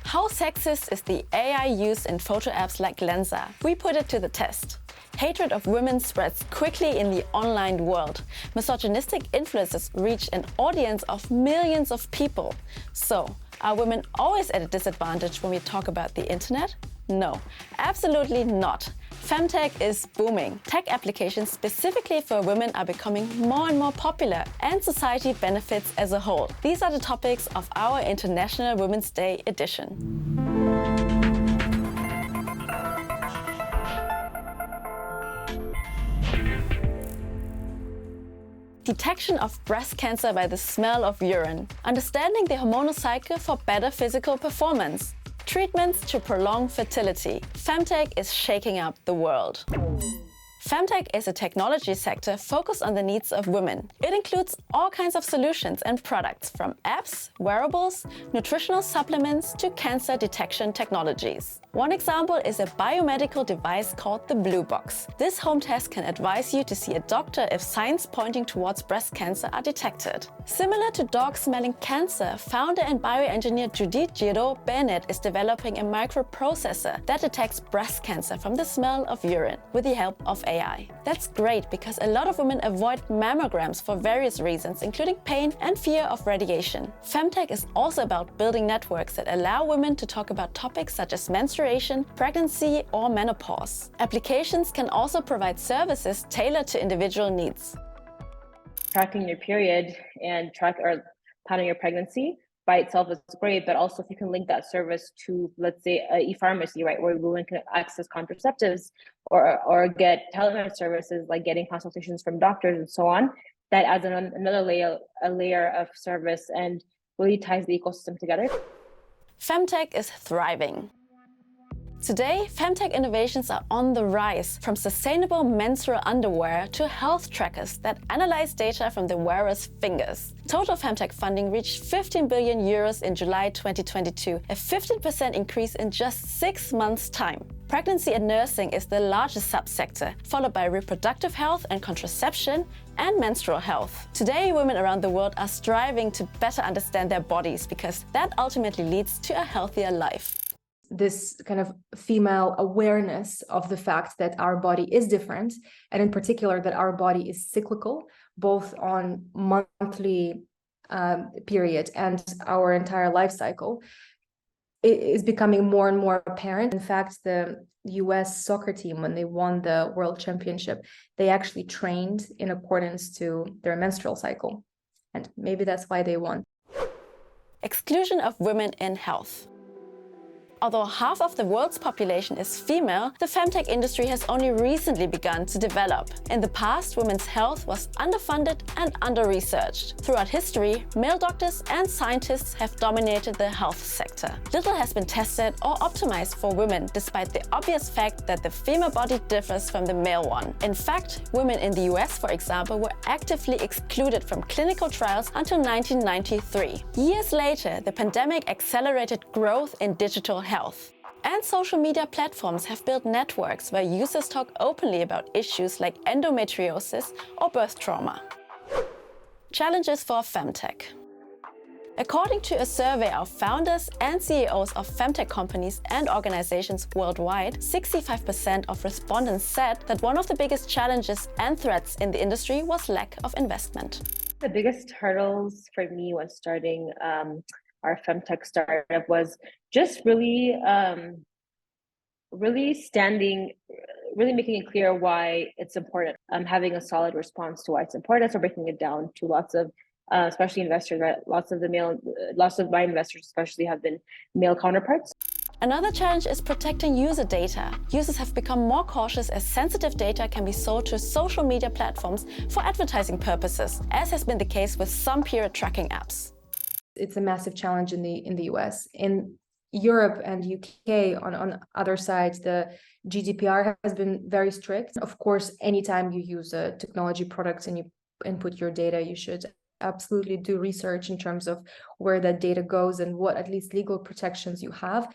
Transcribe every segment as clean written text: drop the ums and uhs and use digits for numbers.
How sexist is the AI used in photo apps like Lensa? We put it to the test. Hatred of women spreads quickly in the online world. Misogynistic influencers reach an audience of millions of people. So, are women always at a disadvantage when we talk about the internet? No, absolutely not. Femtech is booming. Tech applications specifically for women are becoming more and more popular, and society benefits as a whole. These are the topics of our International Women's Day edition. Detection of breast cancer by the smell of urine. Understanding the hormonal cycle for better physical performance. Treatments to prolong fertility. Femtech is shaking up the world. Femtech is a technology sector focused on the needs of women. It includes all kinds of solutions and products, from apps, wearables, nutritional supplements to cancer detection technologies. One example is a biomedical device called the Blue Box. This home test can advise you to see a doctor if signs pointing towards breast cancer are detected. Similar to dogs smelling cancer, founder and bioengineer Judith Giro Bennett is developing a microprocessor that detects breast cancer from the smell of urine with the help of AI. That's great because a lot of women avoid mammograms for various reasons, including pain and fear of radiation. Femtech is also about building networks that allow women to talk about topics such as menstruation, pregnancy, or menopause. Applications can also provide services tailored to individual needs. Tracking your period and planning your pregnancy by itself is great, but also if you can link that service to, let's say, an e-pharmacy, right, where women can access contraceptives or get telehealth services like getting consultations from doctors and so on, that adds another layer of service and really ties the ecosystem together. Femtech is thriving. Today, femtech innovations are on the rise, from sustainable menstrual underwear to health trackers that analyze data from the wearer's fingers. Total femtech funding reached 15 billion euros in July 2022, a 15% increase in just 6 months' time. Pregnancy and nursing is the largest subsector, followed by reproductive health and contraception and menstrual health. Today, women around the world are striving to better understand their bodies because that ultimately leads to a healthier life. This kind of female awareness of the fact that our body is different, and in particular that our body is cyclical, both on monthly period and our entire life cycle, is becoming more and more apparent. In fact, the US soccer team, when they won the World Championship, they actually trained in accordance to their menstrual cycle. And maybe that's why they won. Exclusion of women in health. Although half of the world's population is female, the femtech industry has only recently begun to develop. In the past, women's health was underfunded and under-researched. Throughout history, male doctors and scientists have dominated the health sector. Little has been tested or optimized for women, despite the obvious fact that the female body differs from the male one. In fact, women in the US, for example, were actively excluded from clinical trials until 1993. Years later, the pandemic accelerated growth in digital health. And social media platforms have built networks where users talk openly about issues like endometriosis or birth trauma. Challenges for femtech. According to a survey of founders and CEOs of femtech companies and organizations worldwide, 65% of respondents said that one of the biggest challenges and threats in the industry was lack of investment. The biggest hurdles for me when starting our femtech startup was just really making it clear why it's important. Having a solid response to why it's important, so breaking it down to lots of, especially investors. Right? Lots of my investors, especially, have been male counterparts. Another challenge is protecting user data. Users have become more cautious as sensitive data can be sold to social media platforms for advertising purposes, as has been the case with some period tracking apps. It's a massive challenge in the US. In Europe and UK, on other sides, the GDPR has been very strict. Of course, anytime you use a technology product and you input your data, you should absolutely do research in terms of where that data goes and what at least legal protections you have.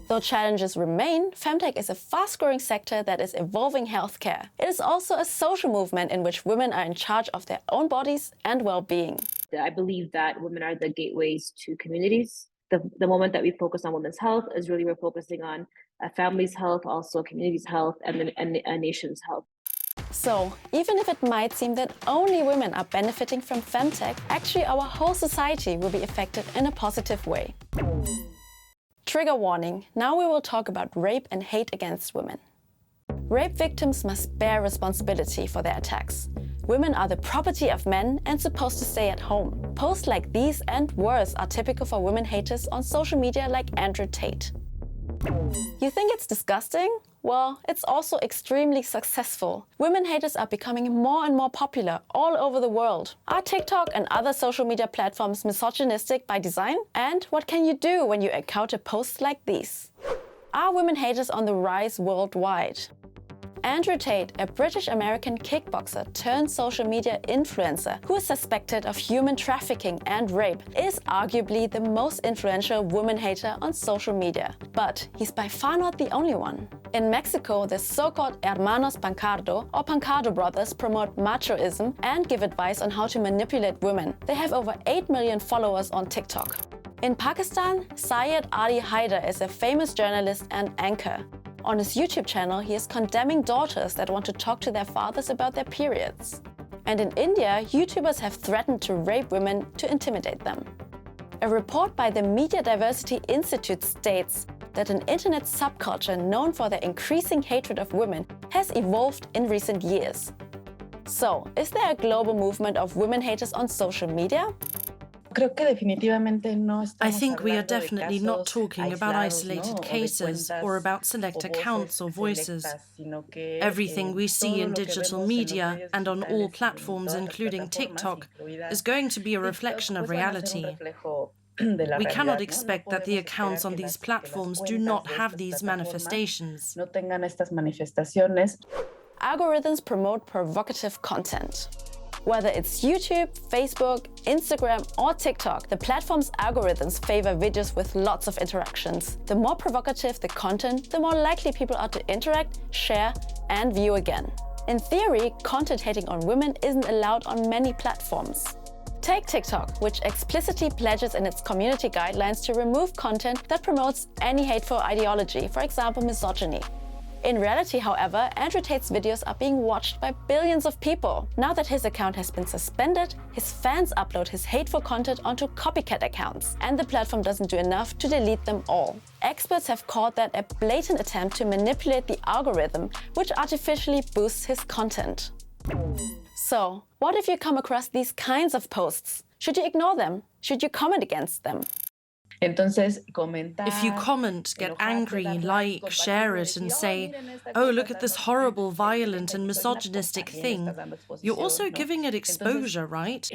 Though challenges remain, femtech is a fast-growing sector that is evolving healthcare. It is also a social movement in which women are in charge of their own bodies and well-being. I believe that women are the gateways to communities. the moment that we focus on women's health is really we're focusing on a family's health, also community's health, and a nation's health. So, even if it might seem that only women are benefiting from femtech, actually our whole society will be affected in a positive way. Trigger warning, now we will talk about rape and hate against women. Rape victims must bear responsibility for their attacks. Women are the property of men and supposed to stay at home. Posts like these and worse are typical for women haters on social media like Andrew Tate. You think it's disgusting? Well, it's also extremely successful. Women haters are becoming more and more popular all over the world. Are TikTok and other social media platforms misogynistic by design? And what can you do when you encounter posts like these? Are women haters on the rise worldwide? Andrew Tate, a British-American kickboxer turned social media influencer who is suspected of human trafficking and rape, is arguably the most influential woman hater on social media. But he's by far not the only one. In Mexico, the so-called Hermanos Pancardo or Pancardo brothers promote machoism and give advice on how to manipulate women. They have over 8 million followers on TikTok. In Pakistan, Syed Ali Haider is a famous journalist and anchor. On his YouTube channel, he is condemning daughters that want to talk to their fathers about their periods. And in India, YouTubers have threatened to rape women to intimidate them. A report by the Media Diversity Institute states that an internet subculture known for their increasing hatred of women has evolved in recent years. So, is there a global movement of women haters on social media? I think we are definitely not talking about isolated cases or about select accounts or voices. Everything we see in digital media and on all platforms, including TikTok, is going to be a reflection of reality. We cannot expect that the accounts on these platforms do not have these manifestations. Algorithms promote provocative content. Whether it's YouTube, Facebook, Instagram, or TikTok, the platform's algorithms favor videos with lots of interactions. The more provocative the content, the more likely people are to interact, share, and view again. In theory, content hating on women isn't allowed on many platforms. Take TikTok, which explicitly pledges in its community guidelines to remove content that promotes any hateful ideology, for example, misogyny. In reality, however, Andrew Tate's videos are being watched by billions of people. Now that his account has been suspended, his fans upload his hateful content onto copycat accounts, and the platform doesn't do enough to delete them all. Experts have called that a blatant attempt to manipulate the algorithm, which artificially boosts his content. So, what if you come across these kinds of posts? Should you ignore them? Should you comment against them? If you comment, get angry, like, share it and say, oh, look at this horrible, violent and misogynistic thing, you're also giving it exposure, right?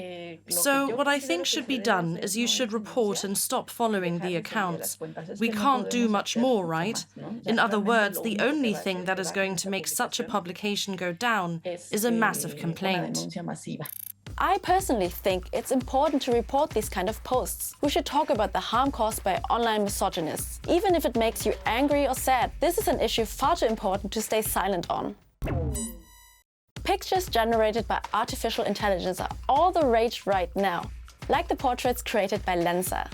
So what I think should be done is you should report and stop following the accounts. We can't do much more, right? In other words, the only thing that is going to make such a publication go down is a massive complaint. I personally think it's important to report these kind of posts. We should talk about the harm caused by online misogynists. Even if it makes you angry or sad, this is an issue far too important to stay silent on. Pictures generated by artificial intelligence are all the rage right now, like the portraits created by Lensa.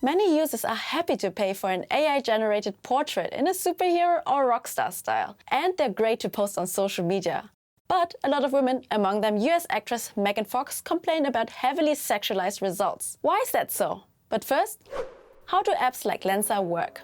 Many users are happy to pay for an AI-generated portrait in a superhero or rockstar style, and they're great to post on social media. But a lot of women, among them US actress Megan Fox, complain about heavily sexualized results. Why is that so? But first, how do apps like Lensa work?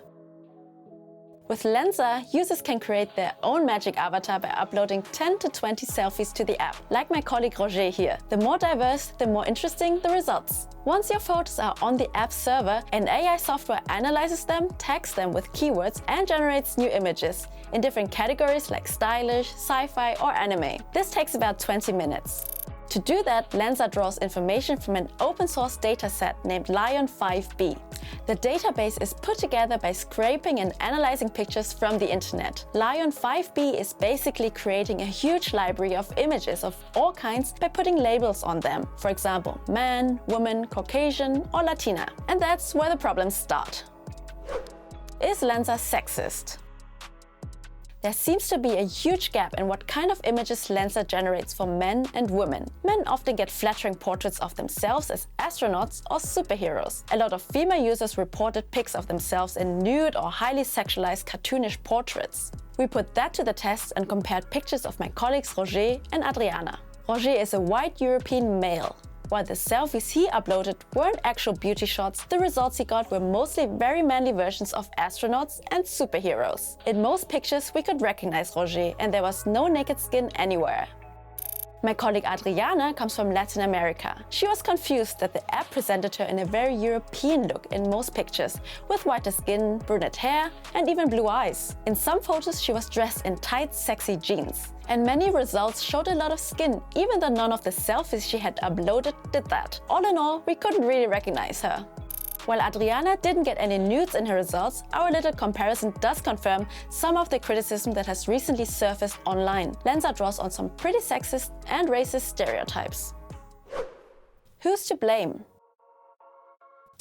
With Lensa, users can create their own magic avatar by uploading 10 to 20 selfies to the app, like my colleague Roger here. The more diverse, the more interesting the results. Once your photos are on the app server, an AI software analyzes them, tags them with keywords, and generates new images in different categories like stylish, sci-fi, or anime. This takes about 20 minutes. To do that, Lensa draws information from an open-source dataset named LAION 5B. The database is put together by scraping and analyzing pictures from the internet. LAION 5B is basically creating a huge library of images of all kinds by putting labels on them. For example, man, woman, Caucasian, or Latina. And that's where the problems start. Is Lensa sexist? There seems to be a huge gap in what kind of images Lensa generates for men and women. Men often get flattering portraits of themselves as astronauts or superheroes. A lot of female users reported pics of themselves in nude or highly sexualized cartoonish portraits. We put that to the test and compared pictures of my colleagues Roger and Adriana. Roger is a white European male. While the selfies he uploaded weren't actual beauty shots, the results he got were mostly very manly versions of astronauts and superheroes. In most pictures we could recognize Roger, and there was no naked skin anywhere. My colleague Adriana comes from Latin America. She was confused that the app presented her in a very European look in most pictures, with whiter skin, brunette hair, and even blue eyes. In some photos she was dressed in tight, sexy jeans. And many results showed a lot of skin, even though none of the selfies she had uploaded did that. All in all, we couldn't really recognize her. While Adriana didn't get any nudes in her results, our little comparison does confirm some of the criticism that has recently surfaced online. Lensa draws on some pretty sexist and racist stereotypes. Who's to blame?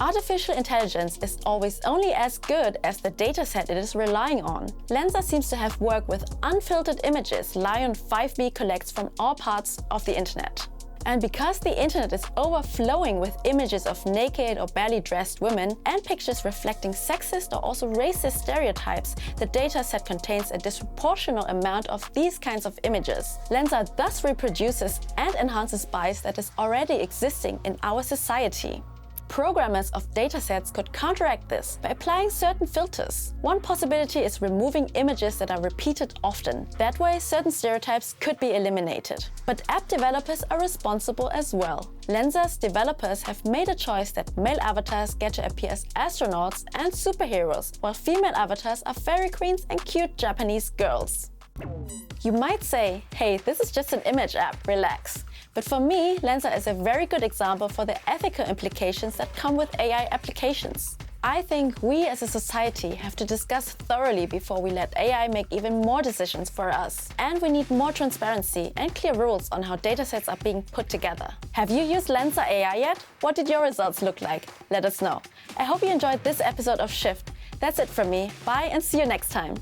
Artificial intelligence is always only as good as the dataset it is relying on. Lensa seems to have worked with unfiltered images LAION 5B collects from all parts of the internet. And because the internet is overflowing with images of naked or barely dressed women and pictures reflecting sexist or also racist stereotypes, the dataset contains a disproportionate amount of these kinds of images. Lensa thus reproduces and enhances bias that is already existing in our society. Programmers of datasets could counteract this by applying certain filters. One possibility is removing images that are repeated often. That way, certain stereotypes could be eliminated. But app developers are responsible as well. Lensa's developers have made a choice that male avatars get to appear as astronauts and superheroes, while female avatars are fairy queens and cute Japanese girls. You might say, hey, this is just an image app, relax. But for me, Lensa is a very good example for the ethical implications that come with AI applications. I think we as a society have to discuss thoroughly before we let AI make even more decisions for us. And we need more transparency and clear rules on how datasets are being put together. Have you used Lensa AI yet? What did your results look like? Let us know. I hope you enjoyed this episode of Shift. That's it from me. Bye and see you next time.